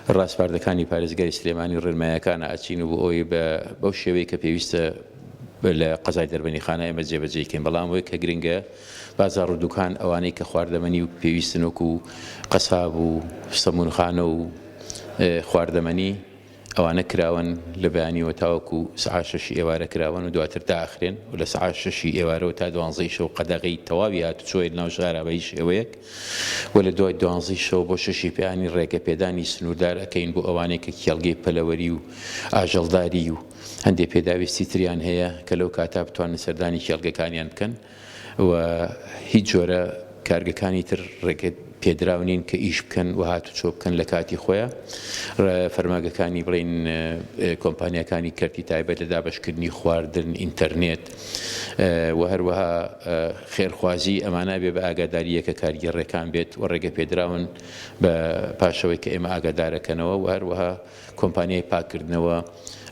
ڕاستپاردەکانی پارێزگای سلێمانی ڕێنمایەکانە ئەچین و بۆ ئەوەی بەو شێوەیە کە پێویستە لە قەزای دەربەنیخانە ئێمە جێبەجێکەین، بەڵام ئەوەی کە گرنگە بازاڕ و دوکان ئەوانەی کە خواردەمەنی و پێویستن وەکو قەساب و سەمونخانە و خواردەمەنی ئەوانە کراون لە بەیانیەوە تاوەکو سعات 6 ئێوارە کراون و دواتر داخرێن و لە سعات 6 ئێوارەوە تا 12 شەو قەدەغی تەواوی هاتوچۆی ناو ژارە بە هیچ شێوەیەک و لە دوای 12 شەو بۆ 6 پێیانی ڕێگەپێدانی سنووردار ئەکەین بۆ ئەوانەی کە کێڵگەی پەلەوەری و ئاژەڵداری و هەندێک پێداویستی تریان هەیە کە لەو کاتا بتوانن سەردانی کێڵگەکانیان بکەن و هیچ جۆرە کارگەکانی تر ڕێگە پێدراونین کە ئیش بکەن و هاتوچۆ بکەن لە کاتی خۆیان. فەرماگەکانی بڵین کۆمپانیەکانی کەرتی تایبەت لە دابەشکردنی خواردن ئینتەرنێت و هەروەها خێرخوازی ئەمانە بێ بە ئاگاداریەکە کارگەڕێکان بێت و ڕێگە پێدراون بە پاشەوەی کە ئێمە ئاگادارەکەنەوە و هەروەها کۆمپانیای پاکردنەوە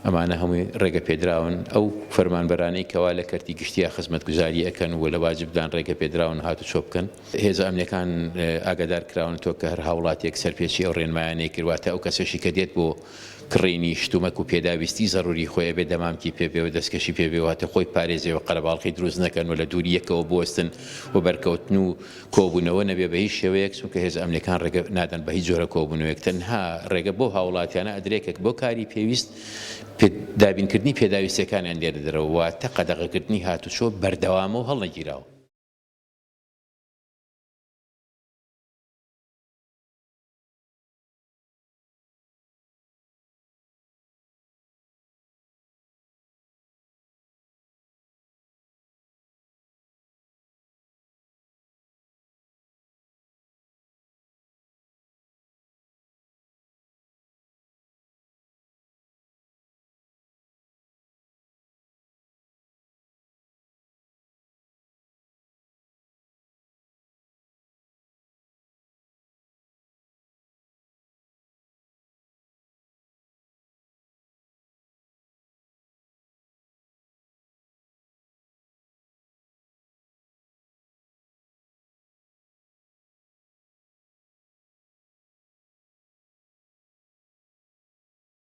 ئەمانە هەمووی ڕێگە پێدراون ئەو فەرمانبەرانەی کەوا لە کەرتی گشتیا خزمەتگوزاری ئەەکەن و لە واجبدان ڕێگە پێدراون هاتوچۆ بکەن. هێزە ئەمنیەکان ئاگادار کراون تۆ کە هەر هاوڵاتێک سەرپێچی ئەو ڕێنمایانەی کردواتە ئەو کەسێکی کە دێت بۆ کڕینی شتومەک و پێداویستی زەڕوری خۆی بێ دەمامکی پێبێ و دەستکەشی پێبێواتە خۆی پارێزەوە قەرەباڵقی دروست نەکەن و لە دووری یەکەوە بوەستن و بەرکەوتن و کۆبوونەوە نەبێ بە هیچ شێوەیەک چونکە هێز ئەمنیەکان ڕێگە نادەن بە هیچ جۆرە کۆبوونەوەیەک تەنها ڕێگە بۆ هاوڵاتیانە ئەدرێکێک بۆ کاری پێویست دابینکردنی پێداویستەکانیان لێ دەدرەوە واتە قەدەغەکردنی هاتوچۆ بەردەوامە و هەڵنەگیراوە.